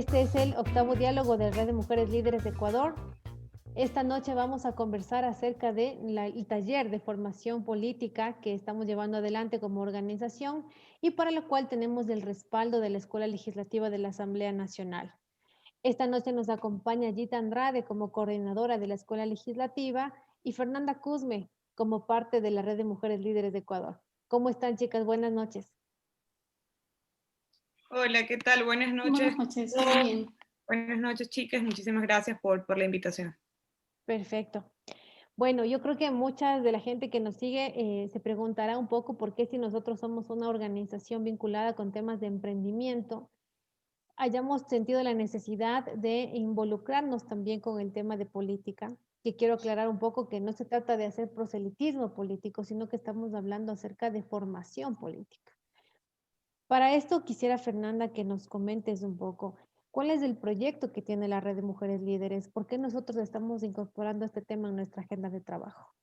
Este es el octavo diálogo de Red de Mujeres Líderes de Ecuador. Esta noche vamos a conversar acerca de el taller de formación política que estamos llevando adelante como organización y para lo cual tenemos el respaldo de la Escuela Legislativa de la Asamblea Nacional. Esta noche nos acompaña Gita Andrade como coordinadora de la Escuela Legislativa y Fernanda Cusme como parte de la Red de Mujeres Líderes de Ecuador. ¿Cómo están, chicas? Buenas noches. Hola, ¿qué tal? Buenas noches. Buenas noches, muy bien. Buenas noches, chicas. Muchísimas gracias por la invitación. Perfecto. Bueno, yo creo que mucha de la gente que nos sigue se preguntará un poco por qué si nosotros somos una organización vinculada con temas de emprendimiento, hayamos sentido la necesidad de involucrarnos también con el tema de política, que quiero aclarar un poco que no se trata de hacer proselitismo político, sino que estamos hablando acerca de formación política. Para esto quisiera, Fernanda, que nos comentes un poco cuál es el proyecto que tiene la Red de Mujeres Líderes, por qué nosotros estamos incorporando este tema en nuestra agenda de trabajo.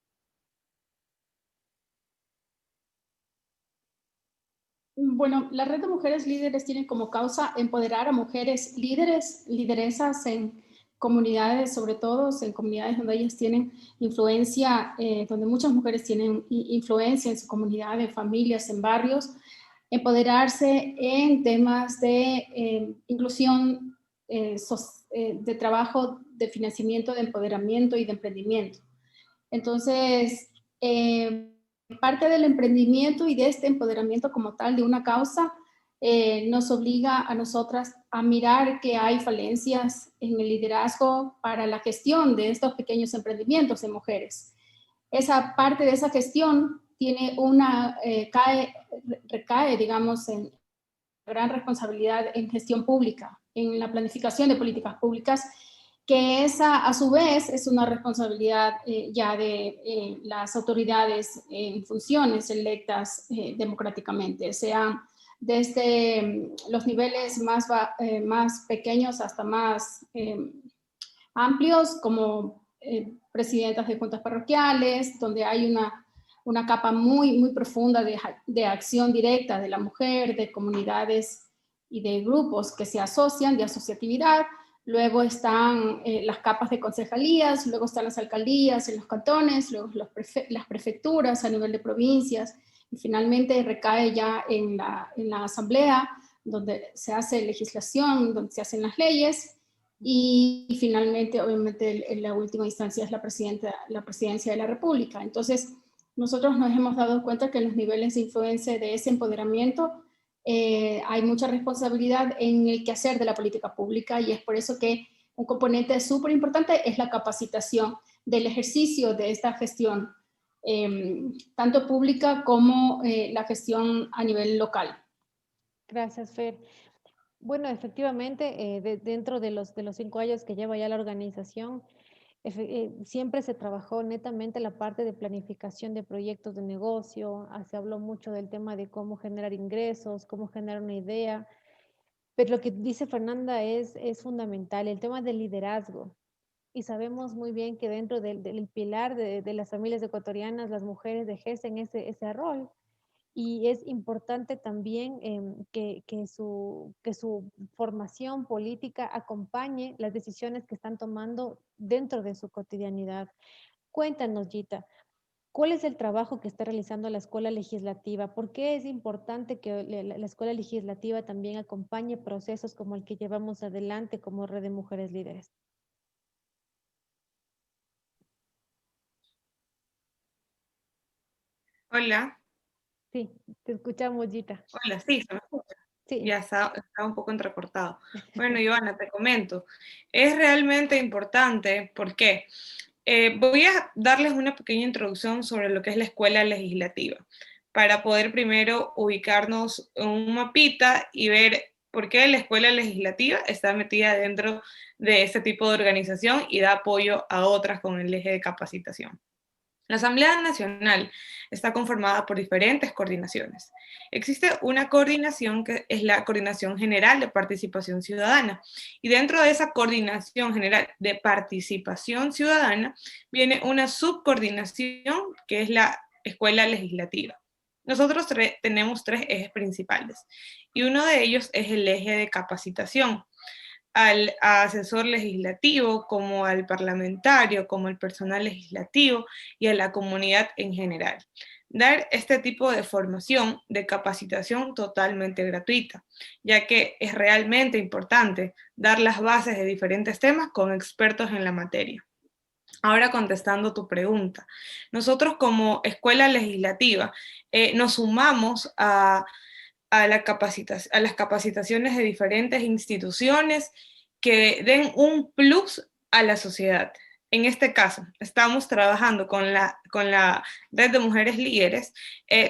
Bueno, la Red de Mujeres Líderes tiene como causa empoderar a mujeres líderes, lideresas en comunidades, sobre todo en comunidades donde ellas tienen influencia, donde muchas mujeres tienen influencia en su comunidad, en familias, en barrios, empoderarse en temas de inclusión, de trabajo, de financiamiento, de empoderamiento y de emprendimiento. Entonces, parte del emprendimiento y de este empoderamiento como tal de una causa nos obliga a nosotras a mirar que hay falencias en el liderazgo para la gestión de estos pequeños emprendimientos de mujeres. Esa parte de esa gestión tiene recae, digamos, en gran responsabilidad en gestión pública, en la planificación de políticas públicas, que esa a su vez es una responsabilidad ya de las autoridades en funciones electas democráticamente, sean desde los niveles más pequeños hasta más amplios, como presidentas de juntas parroquiales, donde hay una capa muy profunda de acción directa de la mujer, de comunidades y de grupos que se asocian, de asociatividad. Luego están las capas de concejalías, luego están las alcaldías en los cantones, luego las prefecturas a nivel de provincias, y finalmente recae ya en la asamblea, donde se hace legislación, donde se hacen las leyes, y finalmente, obviamente, en la última instancia es la presidencia de la República. Entonces, nosotros nos hemos dado cuenta que en los niveles de influencia de ese empoderamiento hay mucha responsabilidad en el quehacer de la política pública, y es por eso que un componente súper importante es la capacitación del ejercicio de esta gestión, tanto pública como la gestión a nivel local. Gracias, Fer. Bueno, efectivamente, dentro de los 5 años que lleva ya la organización, siempre se trabajó netamente la parte de planificación de proyectos de negocio, se habló mucho del tema de cómo generar ingresos, cómo generar una idea, pero lo que dice Fernanda es fundamental, el tema del liderazgo. Y sabemos muy bien que dentro del pilar de las familias ecuatorianas, las mujeres ejercen ese rol. Y es importante también que su formación política acompañe las decisiones que están tomando dentro de su cotidianidad. Cuéntanos, Gita, ¿cuál es el trabajo que está realizando la Escuela Legislativa? ¿Por qué es importante que la Escuela Legislativa también acompañe procesos como el que llevamos adelante como Red de Mujeres Líderes? Hola. Sí, te escuchamos, Gita. Hola, sí, se me escucha. Sí. Ya está un poco entrecortado. Bueno, Ivana, te comento. Es realmente importante porque voy a darles una pequeña introducción sobre lo que es la escuela legislativa, para poder primero ubicarnos en un mapita y ver por qué la escuela legislativa está metida dentro de este tipo de organización y da apoyo a otras con el eje de capacitación. La Asamblea Nacional está conformada por diferentes coordinaciones. Existe una coordinación que es la Coordinación General de Participación Ciudadana, y dentro de esa Coordinación General de Participación Ciudadana viene una subcoordinación que es la Escuela Legislativa. Nosotros tenemos 3 ejes principales y uno de ellos es el eje de capacitación. al asesor legislativo, como al parlamentario, como al personal legislativo y a la comunidad en general. Dar este tipo de formación, de capacitación totalmente gratuita, ya que es realmente importante dar las bases de diferentes temas con expertos en la materia. Ahora contestando tu pregunta, nosotros como escuela legislativa nos sumamos a las capacitaciones de diferentes instituciones que den un plus a la sociedad. En este caso, estamos trabajando con la Red de Mujeres Líderes.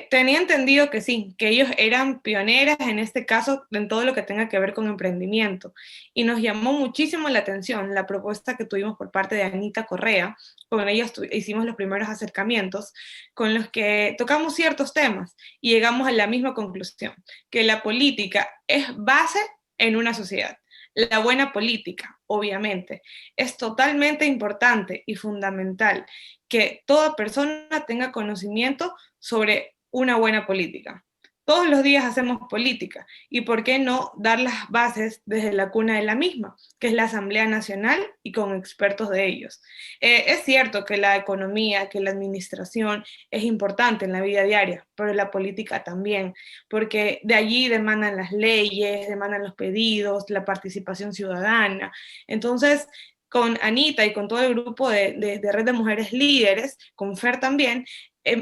Tenía entendido que sí, que ellos eran pioneras en este caso en todo lo que tenga que ver con emprendimiento. Y nos llamó muchísimo la atención la propuesta que tuvimos por parte de Anita Correa. Con ella hicimos los primeros acercamientos con los que tocamos ciertos temas y llegamos a la misma conclusión, que la política es base en una sociedad. La buena política, obviamente, es totalmente importante y fundamental que toda persona tenga conocimiento sobre una buena política. Todos los días hacemos política y ¿por qué no dar las bases desde la cuna de la misma, que es la Asamblea Nacional y con expertos de ellos? Es cierto que la economía, que la administración es importante en la vida diaria, pero la política también, porque de allí demandan las leyes, demandan los pedidos, la participación ciudadana. Entonces, con Anita y con todo el grupo de Red de Mujeres Líderes, con Fer también,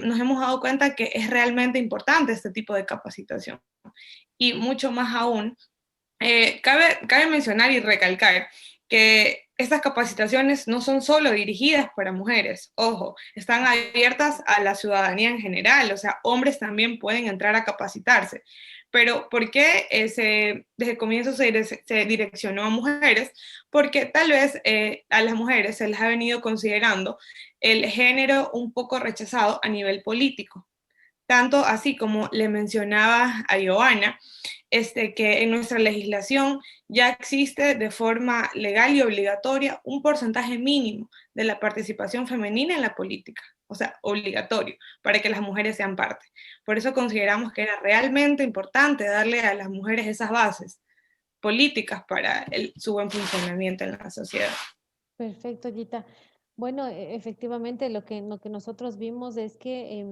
nos hemos dado cuenta que es realmente importante este tipo de capacitación. Y mucho más aún, cabe mencionar y recalcar que estas capacitaciones no son solo dirigidas para mujeres, ojo, están abiertas a la ciudadanía en general, o sea, hombres también pueden entrar a capacitarse. Pero ¿por qué desde el comienzo se direccionó a mujeres? Porque tal vez a las mujeres se les ha venido considerando el género un poco rechazado a nivel político. Tanto así como le mencionaba a Johanna, que en nuestra legislación ya existe de forma legal y obligatoria un porcentaje mínimo de la participación femenina en la política, o sea, obligatorio, para que las mujeres sean parte. Por eso consideramos que era realmente importante darle a las mujeres esas bases políticas para su buen funcionamiento en la sociedad. Perfecto, Gita. Bueno, efectivamente lo que nosotros vimos es que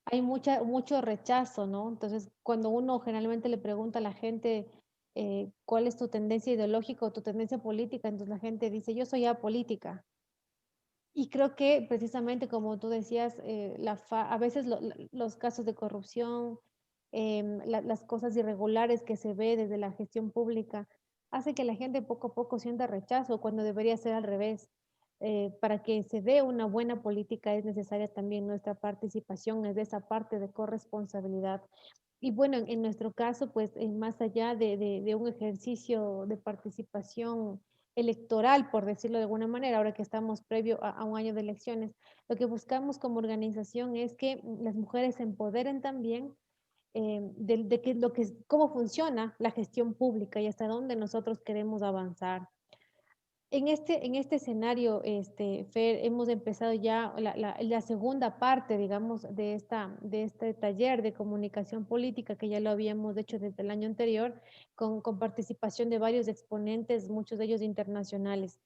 hay mucho rechazo, ¿no? Entonces, cuando uno generalmente le pregunta a la gente cuál es tu tendencia ideológica o tu tendencia política, entonces la gente dice, yo soy apolítica. Y creo que precisamente como tú decías, a veces los casos de corrupción, las cosas irregulares que se ve desde la gestión pública, hace que la gente poco a poco sienta rechazo cuando debería ser al revés. Para que se dé una buena política es necesaria también nuestra participación, es de esa parte de corresponsabilidad. Y bueno, en nuestro caso, pues más allá de un ejercicio de participación electoral, por decirlo de alguna manera, ahora que estamos previo a un año de elecciones, lo que buscamos como organización es que las mujeres se empoderen también cómo funciona la gestión pública y hasta dónde nosotros queremos avanzar. En este escenario, Fer, hemos empezado ya la segunda parte, digamos, de este taller de comunicación política que ya lo habíamos hecho desde el año anterior, con participación de varios exponentes, muchos de ellos internacionales.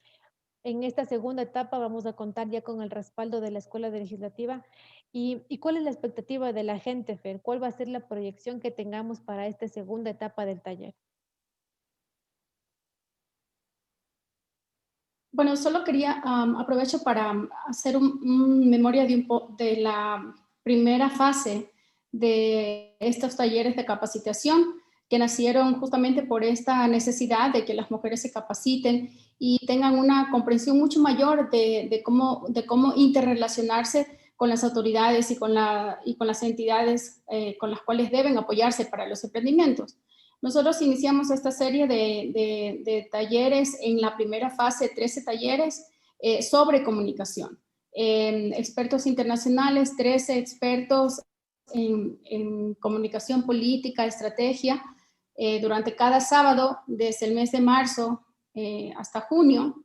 En esta segunda etapa vamos a contar ya con el respaldo de la Escuela Legislativa. ¿Y cuál es la expectativa de la gente, Fer? ¿Cuál va a ser la proyección que tengamos para esta segunda etapa del taller? Bueno, solo quería, aprovecho para hacer un memoria de la primera fase de estos talleres de capacitación que nacieron justamente por esta necesidad de que las mujeres se capaciten y tengan una comprensión mucho mayor de cómo interrelacionarse con las autoridades y con las entidades con las cuales deben apoyarse para los emprendimientos. Nosotros iniciamos esta serie de talleres en la primera fase, 13 talleres sobre comunicación. Expertos internacionales, 13 expertos en comunicación política, estrategia, durante cada sábado, desde el mes de marzo hasta junio.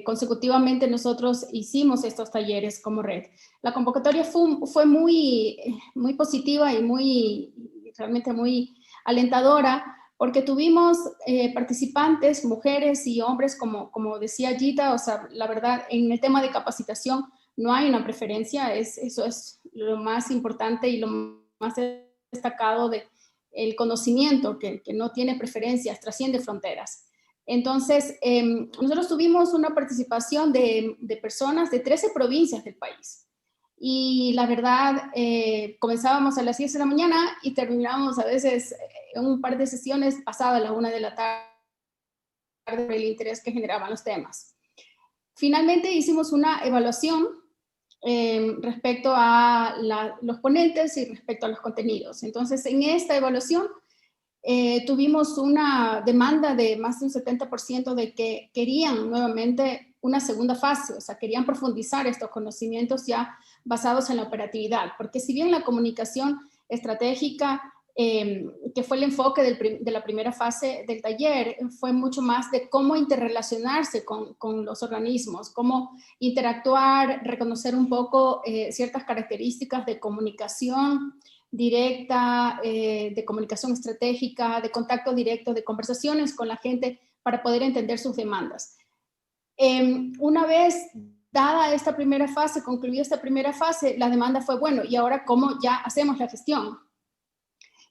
Consecutivamente nosotros hicimos estos talleres como red. La convocatoria fue muy positiva y realmente muy alentadora, porque tuvimos participantes, mujeres y hombres, como decía Gita, o sea, la verdad, en el tema de capacitación no hay una preferencia, eso es lo más importante y lo más destacado de el conocimiento, que no tiene preferencias, trasciende fronteras. Entonces, nosotros tuvimos una participación de personas de 13 provincias del país. Y la verdad, comenzábamos a las 10 de la mañana y terminábamos a veces en un par de sesiones pasada la 1 de la tarde por el interés que generaban los temas. Finalmente hicimos una evaluación respecto a los ponentes y respecto a los contenidos. Entonces, en esta evaluación tuvimos una demanda de más de un 70% de que querían nuevamente una segunda fase, o sea, querían profundizar estos conocimientos ya basados en la operatividad, porque si bien la comunicación estratégica, que fue el enfoque de la primera fase del taller, fue mucho más de cómo interrelacionarse con los organismos, cómo interactuar, reconocer un poco ciertas características de comunicación directa, de comunicación estratégica, de contacto directo, de conversaciones con la gente para poder entender sus demandas. Una vez dada esta primera fase, concluida esta primera fase, la demanda fue, bueno, ¿y ahora cómo ya hacemos la gestión?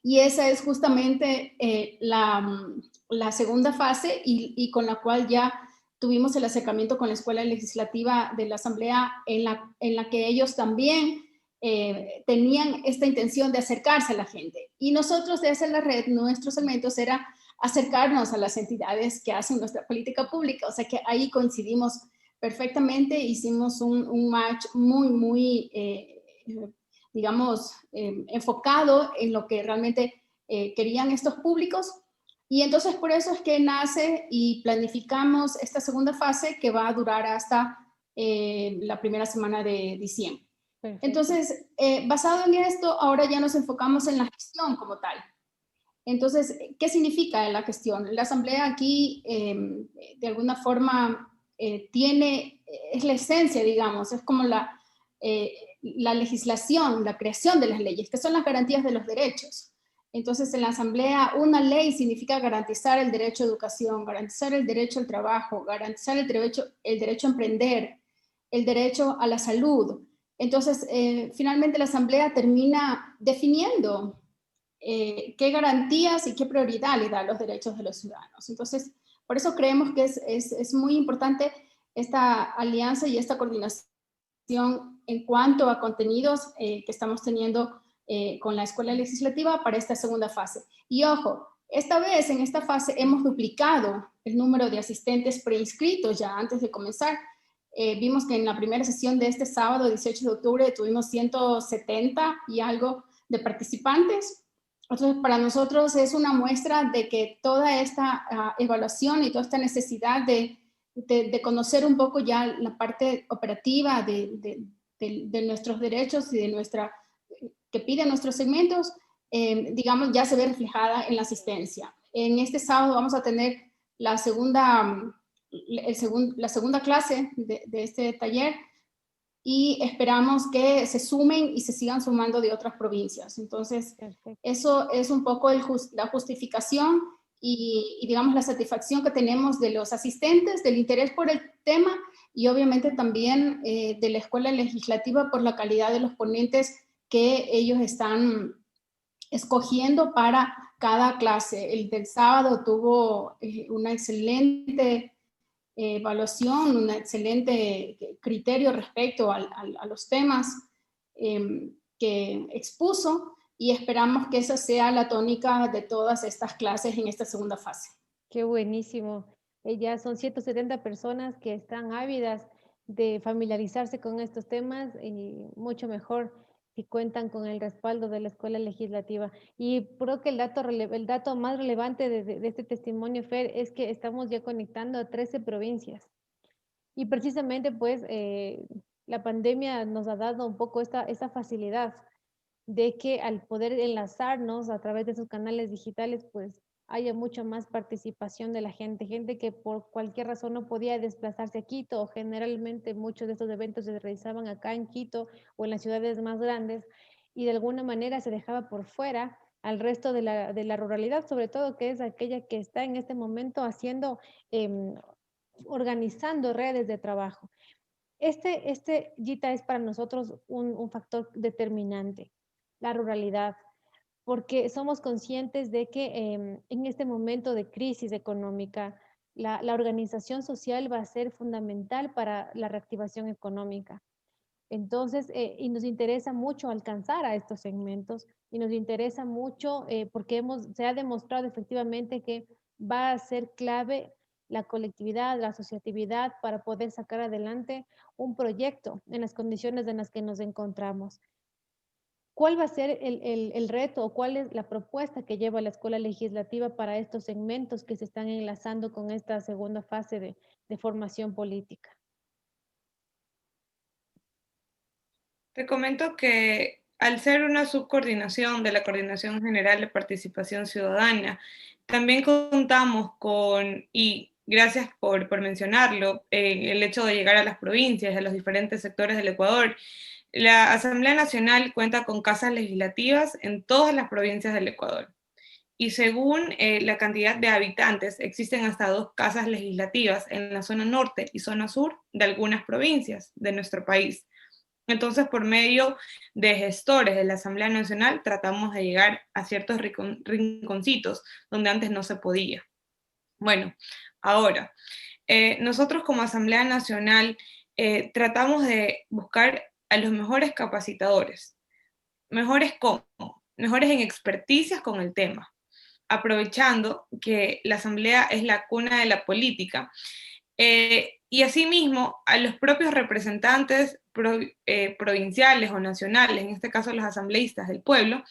Y esa es justamente la segunda fase y con la cual ya tuvimos el acercamiento con la Escuela Legislativa de la Asamblea en la que ellos también tenían esta intención de acercarse a la gente. Y nosotros desde la red, nuestros segmentos era acercarnos a las entidades que hacen nuestra política pública. O sea que ahí coincidimos perfectamente, hicimos un match muy digamos, enfocado en lo que realmente querían estos públicos. Y entonces por eso es que nace y planificamos esta segunda fase que va a durar hasta la primera semana de diciembre. Perfecto. Entonces, basado en esto, ahora ya nos enfocamos en la gestión como tal. Entonces, ¿qué significa la gestión? La Asamblea aquí, de alguna forma, es la esencia, digamos, es como la legislación, la creación de las leyes, que son las garantías de los derechos. Entonces, en la Asamblea, una ley significa garantizar el derecho a educación, garantizar el derecho al trabajo, garantizar el derecho a emprender, el derecho a la salud. Entonces, finalmente la Asamblea termina definiendo qué garantías y qué prioridad le da a los derechos de los ciudadanos. Entonces, por eso creemos que es muy importante esta alianza y esta coordinación en cuanto a contenidos que estamos teniendo con la Escuela Legislativa para esta segunda fase. Y ojo, esta vez en esta fase hemos duplicado el número de asistentes preinscritos ya antes de comenzar. Vimos que en la primera sesión de este sábado, 18 de octubre, tuvimos 170 y algo de participantes. Entonces, para nosotros es una muestra de que toda esta evaluación y toda esta necesidad de conocer un poco ya la parte operativa de nuestros derechos y de que piden nuestros segmentos, digamos, ya se ve reflejada en la asistencia. En este sábado vamos a tener la segunda clase de este taller y esperamos que se sumen y se sigan sumando de otras provincias. Entonces, perfecto. Eso es un poco la justificación y digamos la satisfacción que tenemos de los asistentes, del interés por el tema y obviamente también de la Escuela Legislativa por la calidad de los ponentes que ellos están escogiendo para cada clase. El del sábado tuvo una excelente evaluación, un excelente criterio respecto a los temas que expuso y esperamos que esa sea la tónica de todas estas clases en esta segunda fase. Qué buenísimo. Ya son 170 personas que están ávidas de familiarizarse con estos temas y mucho mejor si cuentan con el respaldo de la Escuela Legislativa. Y creo que el dato más relevante de este testimonio, Fer, es que estamos ya conectando a 13 provincias. Y precisamente, pues, la pandemia nos ha dado un poco esta facilidad de que al poder enlazarnos a través de esos canales digitales, pues haya mucha más participación de la gente que por cualquier razón no podía desplazarse a Quito, o generalmente muchos de estos eventos se realizaban acá en Quito o en las ciudades más grandes, y de alguna manera se dejaba por fuera al resto de la ruralidad, sobre todo que es aquella que está en este momento haciendo, organizando redes de trabajo. Gita, es para nosotros un factor determinante, la ruralidad, porque somos conscientes de que en este momento de crisis económica, la organización social va a ser fundamental para la reactivación económica. Entonces, y nos interesa mucho alcanzar a estos segmentos y nos interesa mucho porque se ha demostrado efectivamente que va a ser clave la colectividad, la asociatividad para poder sacar adelante un proyecto en las condiciones en las que nos encontramos. ¿Cuál va a ser el reto o cuál es la propuesta que lleva la Escuela Legislativa para estos segmentos que se están enlazando con esta segunda fase de formación política? Te comento que al ser una subcoordinación de la Coordinación General de Participación Ciudadana, también contamos con, y gracias por mencionarlo, el hecho de llegar a las provincias, a los diferentes sectores del Ecuador. La Asamblea Nacional cuenta con casas legislativas en todas las provincias del Ecuador. Y según la cantidad de habitantes, existen hasta 2 casas legislativas en la zona norte y zona sur de algunas provincias de nuestro país. Entonces, por medio de gestores de la Asamblea Nacional, tratamos de llegar a ciertos rinconcitos donde antes no se podía. Bueno, ahora, nosotros como Asamblea Nacional tratamos de buscar a los mejores capacitadores. ¿Mejores cómo? Mejores en experticias con el tema, aprovechando que la Asamblea es la cuna de la política. Y asimismo, a los propios representantes provinciales o nacionales, en este caso los asambleístas del pueblo,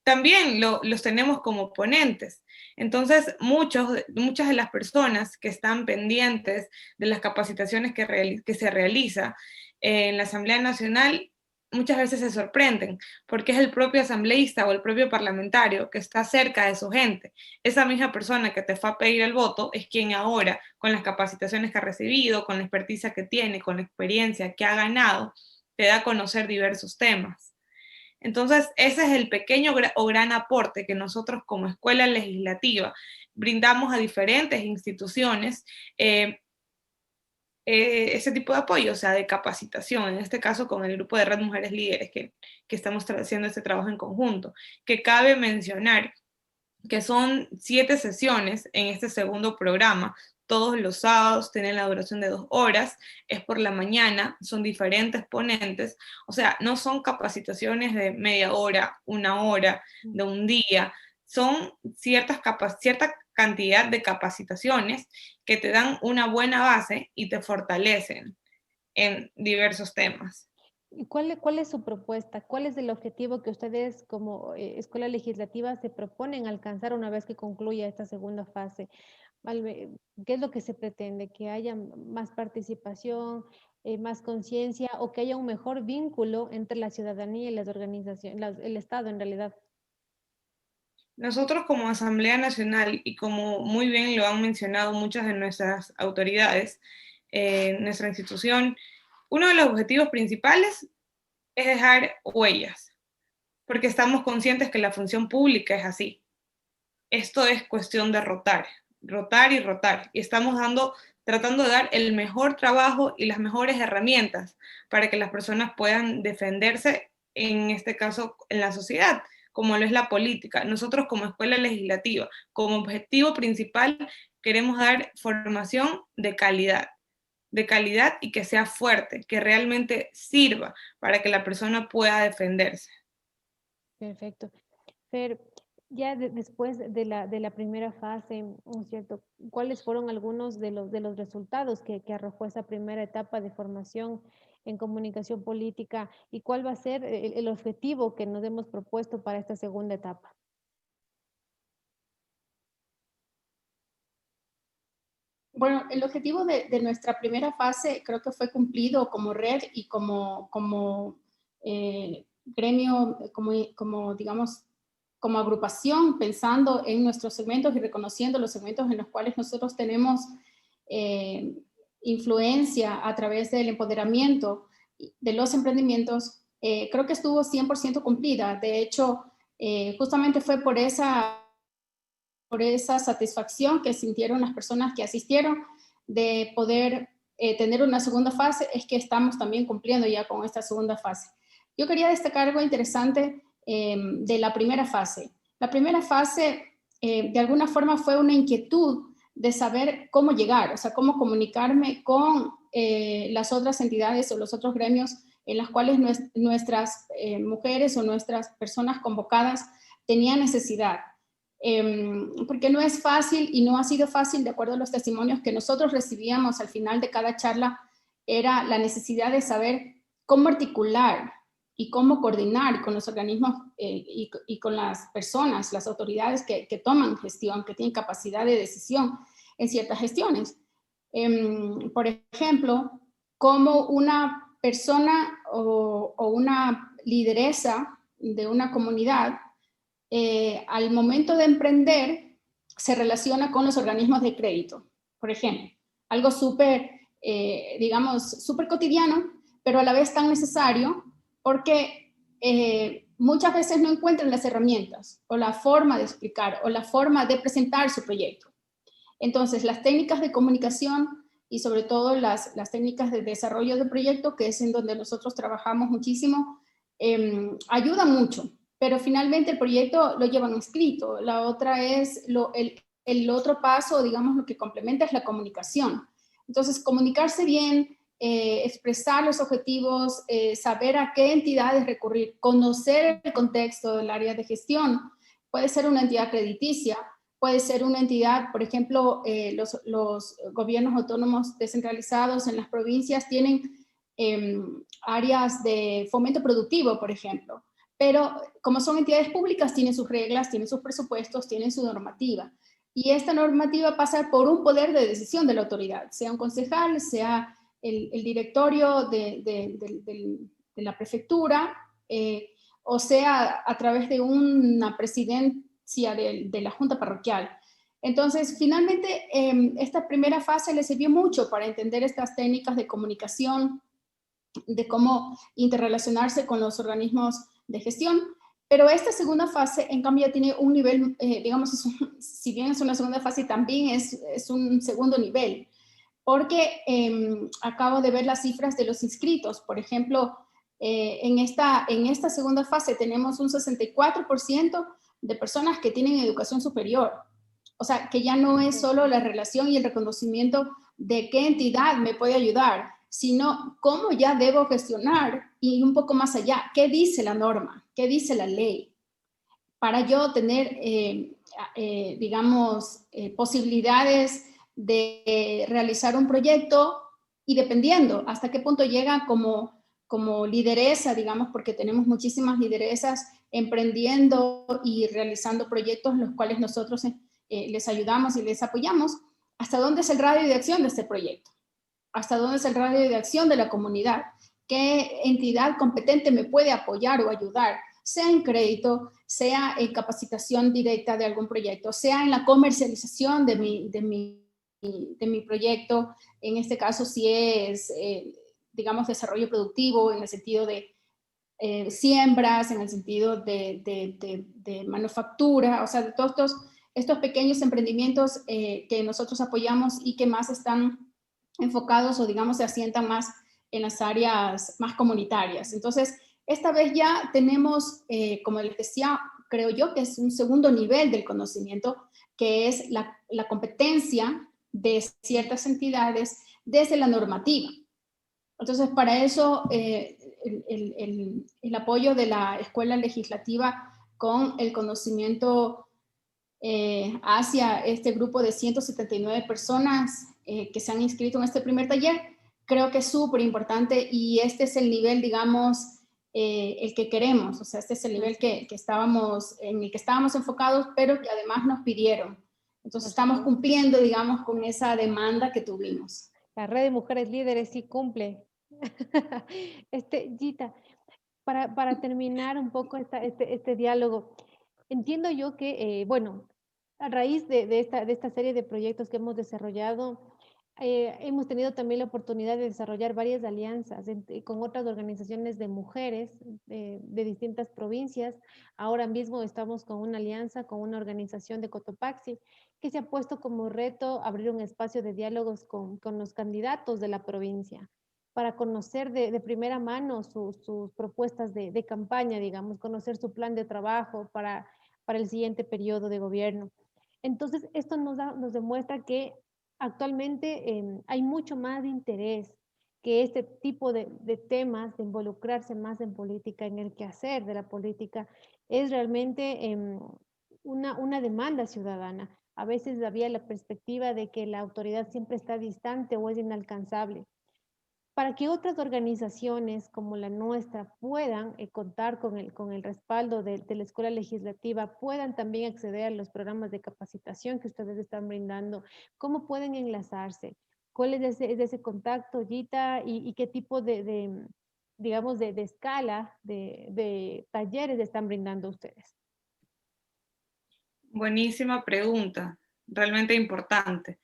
también los tenemos como ponentes. Entonces, muchas de las personas que están pendientes de las capacitaciones que se realiza en la Asamblea Nacional, muchas veces se sorprenden, porque es el propio asambleísta o el propio parlamentario que está cerca de su gente. Esa misma persona que te fue a pedir el voto es quien ahora, con las capacitaciones que ha recibido, con la experticia que tiene, con la experiencia que ha ganado, te da a conocer diversos temas. Entonces, ese es el pequeño o gran aporte que nosotros como escuela legislativa brindamos a diferentes instituciones, ese tipo de apoyo, o sea, de capacitación, en este caso con el grupo de Red Mujeres Líderes, que estamos haciendo este trabajo en conjunto, que cabe mencionar que son 7 sesiones en este segundo programa. Todos los sábados tienen la duración de 2 horas, es por la mañana, son diferentes ponentes, o sea, no son capacitaciones de media hora, 1 hora, de un día, son cierta cantidad de capacitaciones que te dan una buena base y te fortalecen en diversos temas. ¿Y cuál es su propuesta? ¿Cuál es el objetivo que ustedes como escuela legislativa se proponen alcanzar una vez que concluya esta segunda fase? ¿Qué es lo que se pretende? ¿Que haya más participación, más conciencia o que haya un mejor vínculo entre la ciudadanía y las organizaciones, el Estado en realidad? Nosotros como Asamblea Nacional, y como muy bien lo han mencionado muchas de nuestras autoridades, nuestra institución, uno de los objetivos principales es dejar huellas, porque estamos conscientes que la función pública es así. Esto es cuestión de rotar, rotar y rotar, y estamos tratando de dar el mejor trabajo y las mejores herramientas para que las personas puedan defenderse, en este caso, en la sociedad, como lo es la política. Nosotros como escuela legislativa, como objetivo principal, queremos dar formación de calidad y que sea fuerte, que realmente sirva para que la persona pueda defenderse. Perfecto. Fer, ya después de la primera fase, ¿no es cierto? ¿Cuáles fueron algunos de los resultados que arrojó esa primera etapa de formación en comunicación política y cuál va a ser el objetivo que nos hemos propuesto para esta segunda etapa? Bueno, el objetivo de nuestra primera fase creo que fue cumplido como red y como gremio, digamos, como agrupación, pensando en nuestros segmentos y reconociendo los segmentos en los cuales nosotros tenemos influencia a través del empoderamiento de los emprendimientos, creo que estuvo 100% cumplida. De hecho, Justamente fue por esa satisfacción que sintieron las personas que asistieron de poder tener una segunda fase, es que estamos también cumpliendo ya con esta segunda fase. Yo quería destacar algo interesante de la primera fase. La primera fase, de alguna forma, fue una inquietud de saber cómo llegar, o sea, cómo comunicarme con las otras entidades o los otros gremios en las cuales nuestras mujeres o nuestras personas convocadas tenían necesidad. Porque no es fácil y no ha sido fácil, de acuerdo a los testimonios que nosotros recibíamos al final de cada charla, era la necesidad de saber cómo articular y cómo coordinar con los organismos y con las personas, las autoridades que toman gestión, que tienen capacidad de decisión en ciertas gestiones. Por ejemplo, cómo una persona o una lideresa de una comunidad al momento de emprender, se relaciona con los organismos de crédito, por ejemplo. Algo súper, digamos, súper cotidiano, pero a la vez tan necesario, porque muchas veces no encuentran las herramientas o la forma de explicar o la forma de presentar su proyecto. Entonces, las técnicas de comunicación y sobre todo las técnicas de desarrollo de proyecto, que es en donde nosotros trabajamos muchísimo, ayudan mucho, pero finalmente el proyecto lo llevan escrito. La otra es, el otro paso, digamos, lo que complementa es la comunicación. Entonces, comunicarse bien, expresar los objetivos, saber a qué entidades recurrir, conocer el contexto del área de gestión. Puede ser una entidad crediticia, puede ser una entidad, por ejemplo, los gobiernos autónomos descentralizados en las provincias tienen áreas de fomento productivo, por ejemplo, pero como son entidades públicas, tienen sus reglas, tienen sus presupuestos, tienen su normativa. Y esta normativa pasa por un poder de decisión de la autoridad, sea un concejal, sea el directorio de la prefectura, o sea a través de una presidencia de la junta parroquial. Entonces, finalmente, esta primera fase le sirvió mucho para entender estas técnicas de comunicación, de cómo interrelacionarse con los organismos de gestión, pero esta segunda fase, en cambio, tiene un nivel, digamos, si bien es una segunda fase, también es un segundo nivel, porque acabo de ver las cifras de los inscritos. Por ejemplo, en esta segunda fase tenemos un 64% de personas que tienen educación superior. O sea, que ya no es solo la relación y el reconocimiento de qué entidad me puede ayudar, sino cómo ya debo gestionar y un poco más allá, qué dice la norma, qué dice la ley, para yo tener, digamos, posibilidades de realizar un proyecto y dependiendo hasta qué punto llega como lideresa, digamos, porque tenemos muchísimas lideresas emprendiendo y realizando proyectos los cuales nosotros les ayudamos y les apoyamos, hasta dónde es el radio de acción de este proyecto, hasta dónde es el radio de acción de la comunidad, qué entidad competente me puede apoyar o ayudar, sea en crédito, sea en capacitación directa de algún proyecto, sea en la comercialización de mi proyecto, en este caso si es, digamos, desarrollo productivo en el sentido de siembras, en el sentido de manufactura, o sea, de todos estos pequeños emprendimientos que nosotros apoyamos y que más están enfocados o digamos se asientan más en las áreas más comunitarias. Entonces, esta vez ya tenemos, como les decía, creo yo que es un segundo nivel del conocimiento, que es la competencia de ciertas entidades desde la normativa. Entonces, para eso, el apoyo de la escuela legislativa con el conocimiento hacia este grupo de 179 personas que se han inscrito en este primer taller, creo que es súper importante y este es el nivel, digamos, el que queremos, o sea, este es el nivel en el que estábamos enfocados, pero que además nos pidieron. Entonces estamos cumpliendo, digamos, con esa demanda que tuvimos. La red de mujeres líderes sí cumple. Gita, para terminar un poco este diálogo, entiendo yo que, bueno, a raíz de esta serie de proyectos que hemos desarrollado, hemos tenido también la oportunidad de desarrollar varias alianzas con otras organizaciones de mujeres de distintas provincias. Ahora mismo estamos con una alianza con una organización de Cotopaxi que se ha puesto como reto abrir un espacio de diálogos con los candidatos de la provincia para conocer de primera mano sus propuestas de campaña, digamos, conocer su plan de trabajo para el siguiente periodo de gobierno. Entonces, esto nos demuestra que actualmente hay mucho más interés que este tipo de temas, de involucrarse más en política, en el quehacer de la política, es realmente una demanda ciudadana. A veces había la perspectiva de que la autoridad siempre está distante o es inalcanzable. Para que otras organizaciones como la nuestra puedan contar con el respaldo de la Escuela Legislativa, puedan también acceder a los programas de capacitación que ustedes están brindando, ¿cómo pueden enlazarse? ¿Cuál es ese contacto, Gita? ¿Y qué tipo digamos, de escala, de talleres están brindando ustedes? Buenísima pregunta, realmente importante.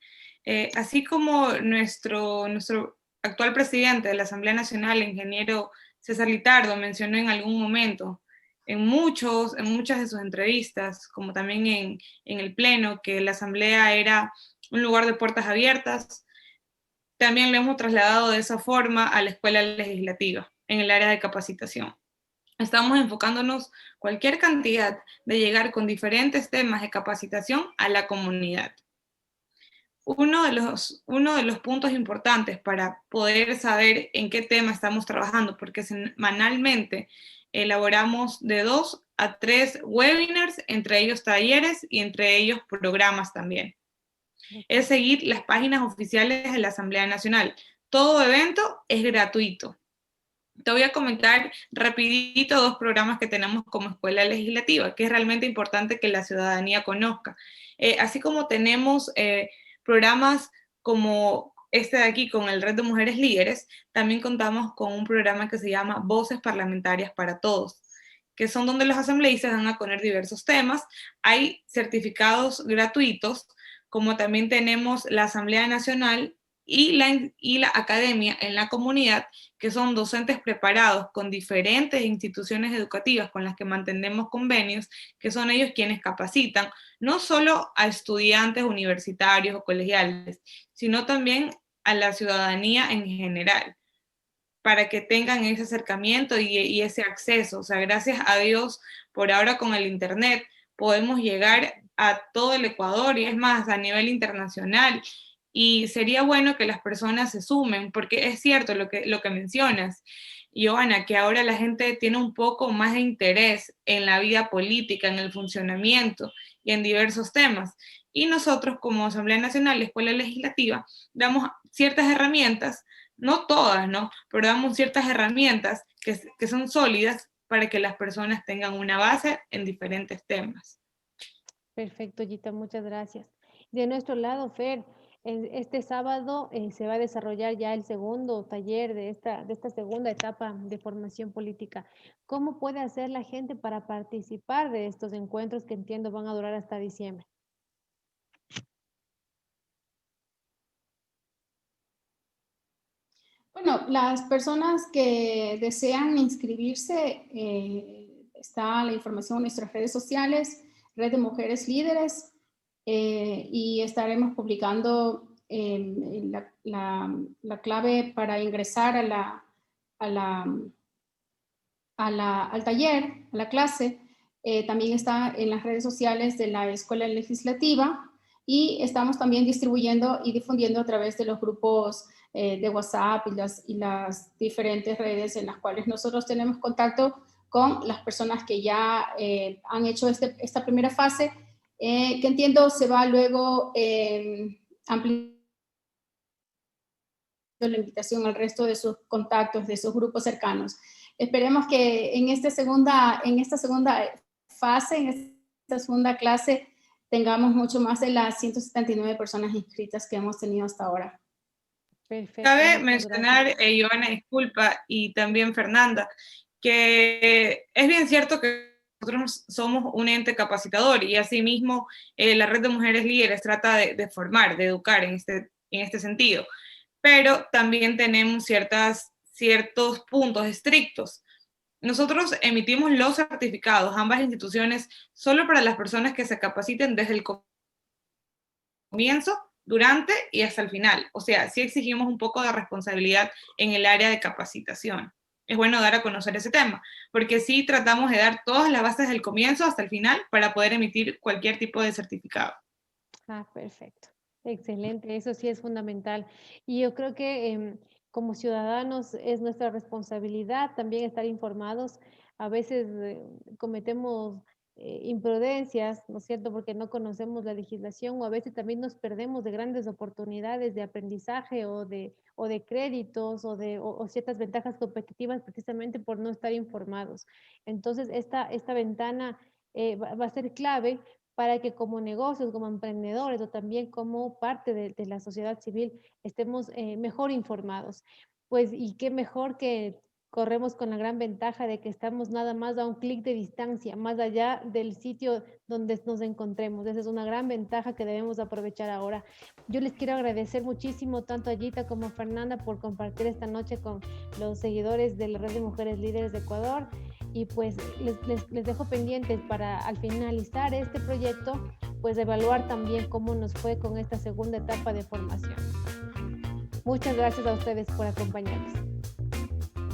Así como nuestro actual presidente de la Asamblea Nacional, el ingeniero César Litardo, mencionó en algún momento, en muchas de sus entrevistas, como también en el Pleno, que la Asamblea era un lugar de puertas abiertas, también lo hemos trasladado de esa forma a la Escuela Legislativa, en el área de capacitación. Estamos enfocándonos cualquier cantidad de llegar con diferentes temas de capacitación a la comunidad. Uno de los puntos importantes para poder saber en qué tema estamos trabajando, porque semanalmente elaboramos de 2 a 3 webinars, entre ellos talleres y entre ellos programas también. Es seguir las páginas oficiales de la Asamblea Nacional. Todo evento es gratuito. Te voy a comentar rapidito 2 programas que tenemos como Escuela Legislativa, que es realmente importante que la ciudadanía conozca. Así como tenemos programas como este de aquí con el Red de Mujeres Líderes, también contamos con un programa que se llama Voces Parlamentarias para Todos, que son donde los asambleístas van a poner diversos temas. Hay certificados gratuitos, como también tenemos la Asamblea Nacional y la academia en la comunidad, que son docentes preparados con diferentes instituciones educativas con las que mantenemos convenios, que son ellos quienes capacitan, no solo a estudiantes universitarios o colegiales, sino también a la ciudadanía en general, para que tengan ese acercamiento y ese acceso. O sea, gracias a Dios, por ahora con el Internet podemos llegar a todo el Ecuador y es más, a nivel internacional. Y sería bueno que las personas se sumen, porque es cierto lo que mencionas, Johanna, que ahora la gente tiene un poco más de interés en la vida política, en el funcionamiento y en diversos temas. Y nosotros como Asamblea Nacional, Escuela Legislativa, damos ciertas herramientas, no todas, ¿no? Pero damos ciertas herramientas que son sólidas para que las personas tengan una base en diferentes temas. Perfecto, Gita, muchas gracias. De nuestro lado, Fer, este sábado se va a desarrollar ya el segundo taller de esta segunda etapa de formación política. ¿Cómo puede hacer la gente para participar de estos encuentros que entiendo van a durar hasta diciembre? Bueno, las personas que desean inscribirse, está la información en nuestras redes sociales, Red de Mujeres Líderes, y estaremos publicando la clave para ingresar al taller, a la clase. También está en las redes sociales de la Escuela Legislativa y estamos también distribuyendo y difundiendo a través de los grupos de WhatsApp y las diferentes redes en las cuales nosotros tenemos contacto con las personas que ya han hecho esta primera fase, que entiendo se va luego ampliando la invitación al resto de sus contactos, de sus grupos cercanos. Esperemos que en esta segunda fase, en esta segunda clase, tengamos mucho más de las 179 personas inscritas que hemos tenido hasta ahora. Perfecto. Cabe mencionar, Johanna, disculpa, y también Fernanda, que es bien cierto que nosotros somos un ente capacitador y asimismo la Red de Mujeres Líderes trata de formar, de educar en este sentido, pero también tenemos ciertos puntos estrictos. Nosotros emitimos los certificados, ambas instituciones, solo para las personas que se capaciten desde el comienzo, durante y hasta el final. O sea, sí exigimos un poco de responsabilidad en el área de capacitación. Es bueno dar a conocer ese tema, porque sí tratamos de dar todas las bases del comienzo hasta el final para poder emitir cualquier tipo de certificado. Ah, perfecto. Excelente, eso sí es fundamental. Y yo creo que como ciudadanos es nuestra responsabilidad también estar informados. A veces cometemos imprudencias, ¿no es cierto? Porque no conocemos la legislación o a veces también nos perdemos de grandes oportunidades de aprendizaje o de créditos o ciertas ventajas competitivas precisamente por no estar informados. Entonces, esta ventana va a ser clave para que como negocios, como emprendedores o también como parte de la sociedad civil estemos mejor informados. Pues, y qué mejor que corremos con la gran ventaja de que estamos nada más a un clic de distancia, más allá del sitio donde nos encontremos. Esa es una gran ventaja que debemos aprovechar ahora. Yo les quiero agradecer muchísimo tanto a Gita como a Fernanda por compartir esta noche con los seguidores de la Red de Mujeres Líderes de Ecuador. Y pues les dejo pendientes para al finalizar este proyecto, pues evaluar también cómo nos fue con esta segunda etapa de formación. Muchas gracias a ustedes por acompañarnos.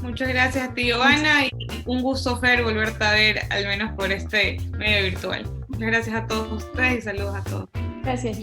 Muchas gracias a ti, Giovanna, y un gusto, Fer, volverte a ver, al menos por este medio virtual. Muchas gracias a todos ustedes y saludos a todos. Gracias.